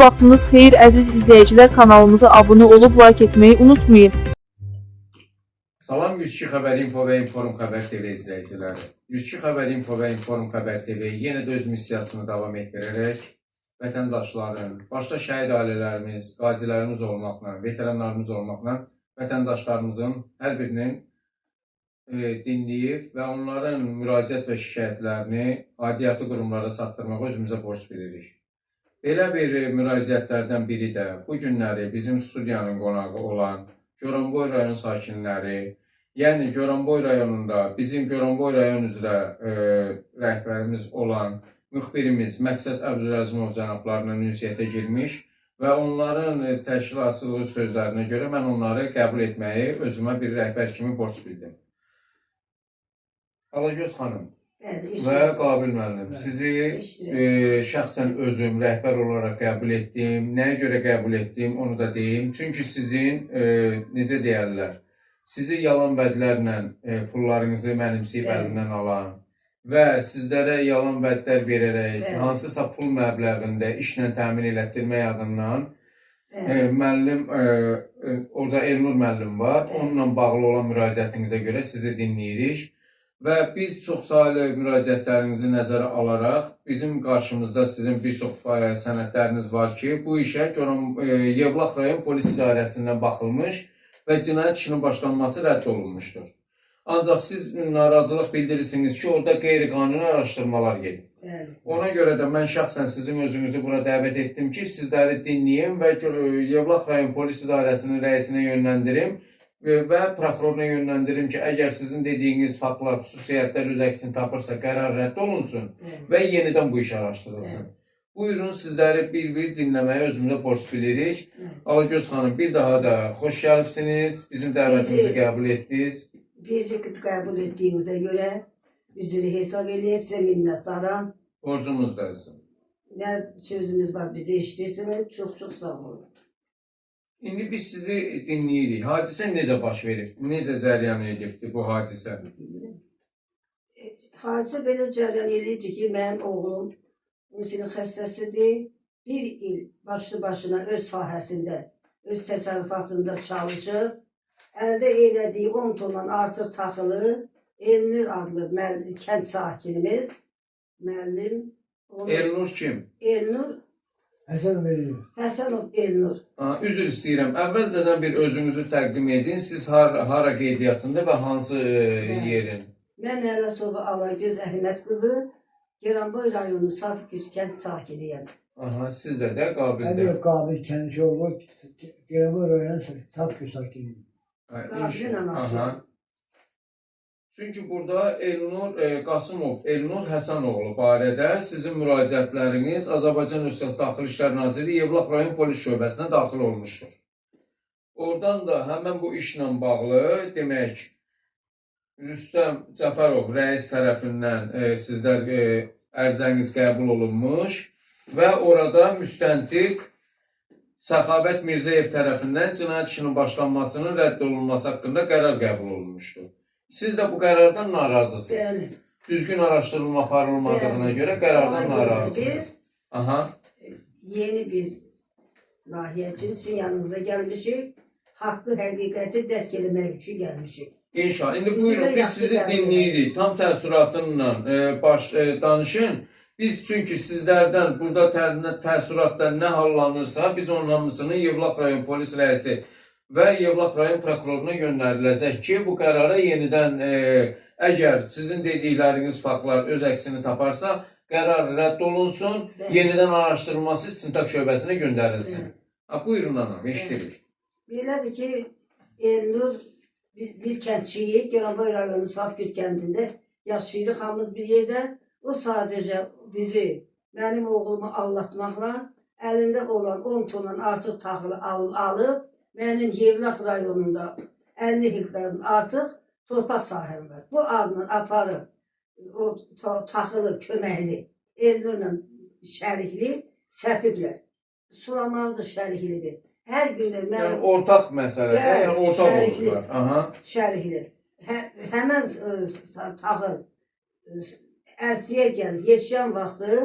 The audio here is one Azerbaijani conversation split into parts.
vaxtınız xeyir əziz izləyicilər, kanalımıza abunə olub like etməyi unutmayın. Salam 102 Xəbər Info və Inform Xəbər TV izləyiciləri. 102 Xəbər Info və Inform Xəbər TV yenə də öz missiyasını davam etdirərək vətəndaşların, başda şəhid ailələrimiz, qazilərimiz olmaqla, veteranlarımız olmaqla vətəndaşlarımızın hər birinin dinləyib və onların müraciət və şikayətlərini aidiyyatı qurumlara çatdırmağa özümüzə borc bilirik. Belə bir müraciətlərdən biri də bu günləri bizim studiyanın qonağı olan Goranboy rayon sakinləri, yəni Goranboy rayonunda bizim Goranboy rayon üzrə rəhbərimiz olan müxbirimiz Məqsəd Əbdüləzimov cənablarına ünsiyyətə girmiş və onların təşkilatçılığı sözlərinə görə mən onları qəbul etməyi özümə bir rəhbər kimi borc bildim. Alagöz xanım və Qabil müəllim, sizi şəxsən özüm rəhbər olaraq qəbul etdim. Nəyə görə qəbul etdim, onu da deyim. Çünki sizin, necə deyərlər, sizi yalan vədlərlə pullarınızı mənimsəyib əlindən alan və sizlərə yalan vədlər verərək hansısa pul məbləğində işlə təmin elətdirmək adından müəllim, orada Elnur müəllim var, onunla bağlı olan müraciətinizə görə sizi dinləyirik. Və biz çoxsaylı müraciətlərinizi nəzərə alaraq, bizim qarşımızda sizin bir çox sənədləriniz var ki, bu işə Yevlax rayon polis idarəsindən baxılmış və cinayət işinin başlanması rədd olunmuşdur. Ancaq siz narazılıq bildirirsiniz ki, orada qeyri-qanuni araşdırmalar gedir. Ona görə də mən şəxsən sizin özünüzü bura dəvət etdim ki, sizləri dinləyim və Yevlax rayon polis idarəsinin rəisinə yönləndirim və prokuroruna yönləndirim ki, əgər sizin dediyiniz faktlar, xüsusiyyətlər öz əksini tapırsa qərar rədd olunsun və yenidən bu iş araşdırılsın. Buyurun, sizləri bir-bir dinləməyə özümüzə borc bilirik. Alagöz xanım, bir daha da xoş gəlibsiniz, bizim dəvətimizi qəbul etdiniz. Bizi qəbul etdiyinizə görə üzrü hesab edin, sizə minnətdaram. Borcumuz da olsun. Nə sözümüz var, bizi eşitirsiniz, çox-çox sağ olun. İndi biz sizi dinləyirik. Hadisə necə baş verib? Necə cəryan edibdir bu hadisə? Hadisə belə cəryan edibdir ki, mənim oğlum ümsinin xəstəsidir. Bir il başlı-başına öz sahəsində, öz təsərrüfatında çalışıb, əldə elədiyi 10 tondan artıq taxılı Elnur adlı kənd sakinimiz, müəllim. Elnur kim? Elnur Həsənov Elnur. Üzr istəyirəm. Əvvəlcədən bir özünüzü təqdim edin. Siz hara qeydiyyatında və hansı yerin? Mən Ələsova Alagöz Əhməd qızı, Goranboy rayonu Safgüz kənd sakiniyəm. Siz də Qabildə. Mən də Qabil kəndi oğlu, Goranboy rayonu Safgüz sakiniyəm. Qabilin anası. Çünki burada Elnur Qasımov, Elnur Həsənoğlu barədə sizin müraciətləriniz Azərbaycan Respublikası Daxili İşlər Nazirliyi Yevlax rayon polis şöbəsinə daxil olmuşdur. Oradan da həmən bu işlə bağlı, demək, Rüstəm Cəfərov rəis tərəfindən sizlər ərizəniz qəbul olunmuş və orada müstəntiq Səxavət Mirzəyev tərəfindən cinayət işinin başlanmasının rədd olunması haqqında qərar qəbul olunmuşdur. Siz də bu qərardan narazısınız. Bəli. Düzgün araşdırılma aparılmadığına görə qərardan narazısınız. Yeni bir layihə üçün sizin yanınıza gəlmişik. Haqqı, həqiqəti dərk eləmək üçün gəlmişik. İnşallah. İndi buyurun, biz sizi dinləyirik. Tam təəssüratınla danışın. Biz çünki sizlərdən burada təəssüratda nə hallanırsa, biz onun hamısını Yevlax rayon polis rəisi və Yevlax rayon prokuroruna göndəriləcək ki, bu qərara yenidən, əgər sizin dedikləriniz faktlar öz əksini taparsa, qərar rədd olunsun, yenidən araşdırılması istintaq şöbəsinə göndərilsin. Buyurun anam, eşitirik. Belədir ki, Elnur, biz kəndçiyik, Goranboy rayonu Safgüz kəndində yaşayırıq hamımız bir yerdə. O sadəcə bizi, mənim oğlumu allatmaqla, əlində olan 10 tondan artıq taxılı alıb, mənim Yevlax rayonunda 50 hektarın artıq torpaq sahəm var. Bu adını aparıb, o taxılı köməkli, Elnurla şərikli səpiblər. Sulamaqdır şəriklidir. Hər gündə mənim... Yəni, ortaq məsələdə, yəni ortaq olurlar. Şərikli. Həmən taxıl ərsiyə gəlir, yetişən vaxtı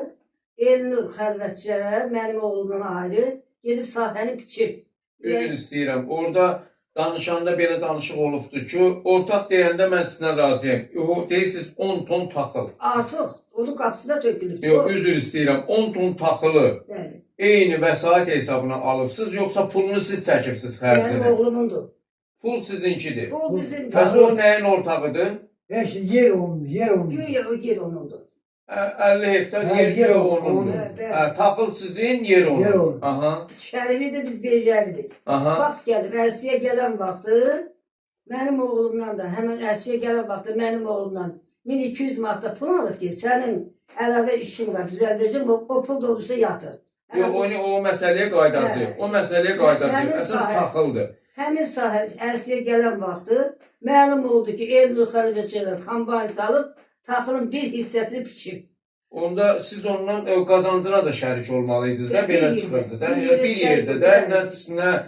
Elnur xəlvətcə mənim oğlumdan ayrı gedib sahəni biçib. Üzr istəyirəm. Orada danışanda belə danışıq olubdur ki, ortaq deyəndə mən sizinlə razıyam. O deyirsiniz 10 ton taxıl. Artıq onun qapısına tökülüb. Yox, üzr istəyirəm. 10 ton taxılı Bəli. eyni vəsait hesabına alıbsınız, yoxsa pulunu siz çəkibsiniz Mənim xərcini? oğlumundur. Pul sizinkidir. Bu bizim Bəs o nəyin ortağıdır? Hepsi yer onun, yer onun. güya o yer onundur. 50 hektar Hə, yer yer göğü onun. onundur. Bəli. Hə, taxıl sizin, yer Yer onun. onun. Aha, Şəhərli də biz becəridik. aha. Vaxt gəlib ərsiyə gələn vaxtı mənim oğlumdan da həmin ərsiyə gələn vaxtı mənim oğlumdan 1200 manat pul alıb ki, sənin əlavə işin var, düzəldəcəm, o pul dolusu yatır. Yox, o məsələyə qayıdacaq. O məsələyə qayıdacaq. Həmin Əsas sahə- taxıldır. Həmin sahə ərsiyə gələn vaxtı məlum oldu ki, Elnur xəlvətçilər kombayn salıb taxılın bir hissəsini biçib. Onda siz ondan qazancına da şərik olmalıydınız da, Bir belə yerdə, çıxırdı da. bir yerdə Bir yerdə də şərik,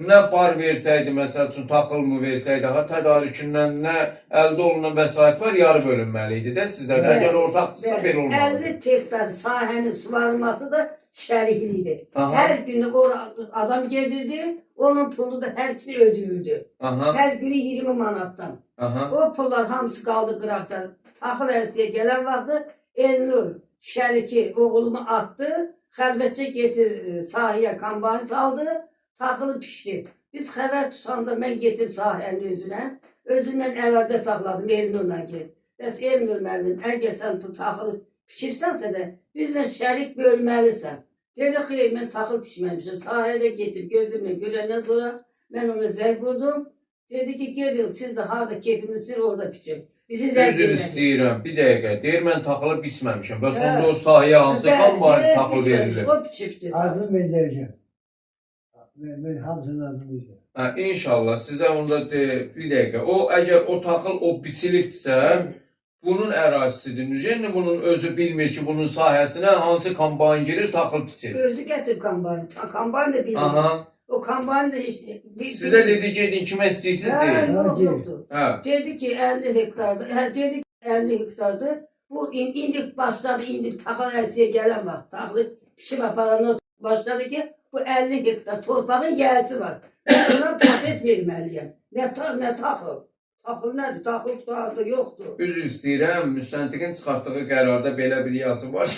nə bar versəydi, məsəl üçün taxıl mı versəydi, ha tədarükündən nə əldə olunan vəsait var, yarı bölünməli idi də sizdə. Bəli, Əgər ortaqdırsa belə olmalıdır. 50 hektar sahənin suvarılması da şəriklidir. Aha. Hər gün adam gedirdi, onun pulu da hər ikisi ödəyirdi. Aha, Hər günü 20 manatdan. aha. O pullar hamısı qaldı qıraqda. Taxıl ərsiyə gələn vaxtı Elnur şəriki oğlumu atdı, xəlvətcə getir sahəyə kombayn saldı, taxılı pişdi. Biz xəbər tutanda mən getdim sahənin özündən əlaqə saxladım Elnurla get. Bəs Elnur müəllim, əgər sən bu taxılı pişirsənsə də bizlə şərik bölməlisən. Dedi, xeyr, mən taxıl pişməmişim. Sahədə getib gözümlə görəndən sonra mən ona zəng vurdum. Dedi ki, gedin, siz də harada keyfiniz sür, orada pişin. Bizi zəng Üzr elədi. istəyirəm, bir dəqiqə. Deyir, mən taxılı biçməmişəm. Bəs Hə. onda o sahəyə hansı Bəli, kombayn deyir, taxıl pişməmiş, verilir? o pişibdi. Adını ben vereceğim. Ben hamısının adını vereceğim. Hə, inşallah sizə onda bir dəqiqə. O əgər o taxıl o biçilibdirsə, bunun ərazisidir. Necə bunun özü bilmir ki, bunun sahəsinə hansı kombayn girir, taxıl biçir. Özü gətirib kombayn. Kombayn da bilir. Aha. O kombayn da heç... Sizə dedi gedin kimə istəyirsiniz Hə, deyin. yox, yoxdur. Hə. Dedi ki 50 hektardır. Hə, dedi ki 50 hektardır. Bu indi başladı, indi taxıl ərsiyə gələn vaxt. Taxılı pişib aparandan sonra başladı ki bu 50 hektar torpağın yiyəsi var. Ben ona patent verməliyəm. Nə taxıl? Taxıl nədir? Taxıl tutardır, yoxdur. Üzr istəyirəm, müstəntiqin çıxartdığı qərarda belə bir yazı var.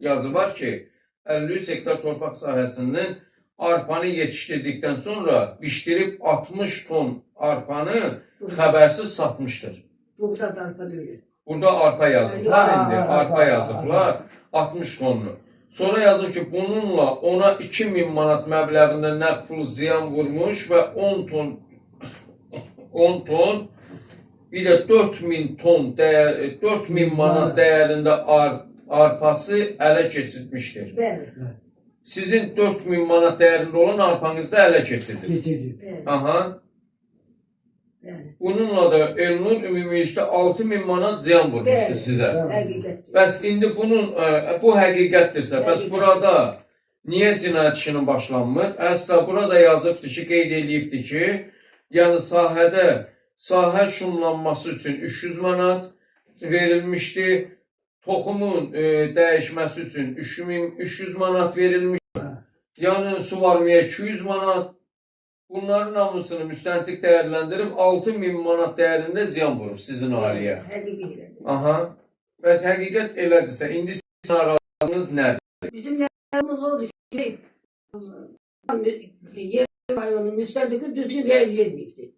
yazı var ki, 53 hektar torpaq sahəsindən arpanı yetişdirdikdən sonra bişdirib 60 ton arpanı xəbərsiz satmışdır. Buğda tarpa deyil. Burada arpa yazıblar Ha, indi, ha, arpa ha, yazıblar 60 tonlu. Sonra yazır ki, bununla ona 2000 manat məbləğində nəqd pul ziyan vurmuş və 10 ton bir də 4000 manat dəyərində arpası ələ keçirmişdir. Bəli, Sizin 4000 manat dəyərində olan arpanızı da ələ keçirdi. Getirdim. bəli, Aha. bəli. Bununla da Elnur ümumilikdə 6000 manat ziyan vurmuşdur Bəli. sizə. Həqiqətdir. Bəs indi bu həqiqətdirsə, bəs Həqiqət. burada niyə cinayət işinin başlanmır? Əsla burada yazıbdır ki, qeyd eləyibdir ki, yəni sahə şumlanması üçün 300 manat verilmişdi. Toxumun dəyişməsi üçün 300 manat verilmişdi. Yəni suvarmaya 200 manat. Bunların hamısını müstəntiq dəyərləndirib 6000 manat dəyərində ziyan vurub sizin ailəyə. Həqiqətdir. Aha. Bəs həqiqət elədirsə, indi sizin narazılığınız nədir? Bizim nəzərimiz odur ki, yer rayonunun müstəndiki düzgün rəy verməyibdi.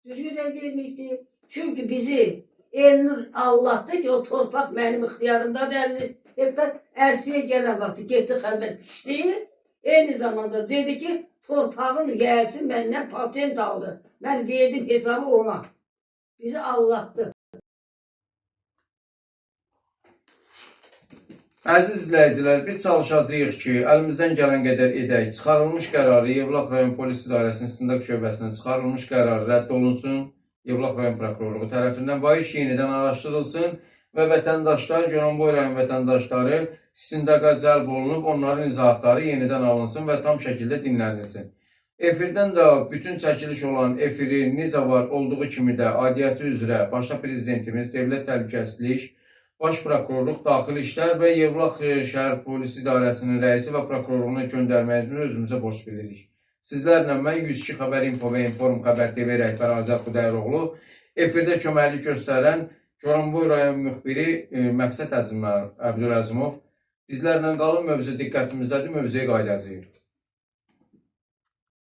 Düzgün rəy verməyibdi. Çünki bizi Elnur Allah'tı ki o torpaq mənim ixtiyarımdadır 50 hektar. Ərsiyə gələn vaxtı getdi xəlvət pişdi. Eyni zamanda dedi ki torpağın yiyəsi məndən patent aldı. Mən verdim hesabı ona. Bizi Allah'tı. Əziz izləyicilər, biz çalışacağıq ki, əlimizdən gələn qədər edək. Çıxarılmış qərarı Yevlax rayon polis idarəsinin istintaq şöbəsindən çıxarılmış qərarı rədd olunsun. Yevlax rayon prokurorluğu tərəfindən və iş yenidən araşdırılsın və vətəndaşlar, Göranboy rayon vətəndaşları istintaqa cəlb olunub, onların izahatları yenidən alınsın və tam şəkildə dinlənilsin. Efirdən də bütün çəkiliş olan efiri necə var olduğu kimi də aidiyyəti üzrə başda prezidentimiz, Dövlət Təhlükəsizlik Baş Prokurorluq, Daxili İşlər və Yevlax şəhər polis idarəsinin rəisi və prokurorluğuna göndərməyimizi özümüzə borc bilirik. Sizlərlə mən 102 xəbər info və inform xəbər TV rəhbəri Azər Xudayroğlu, efirdə köməklik göstərən Goranboy rayon müxbiri Məqsəd Əbdüləzimov. Bizlərlə qalın, mövzu diqqətimizdədir, mövzuya qayıdacağıq.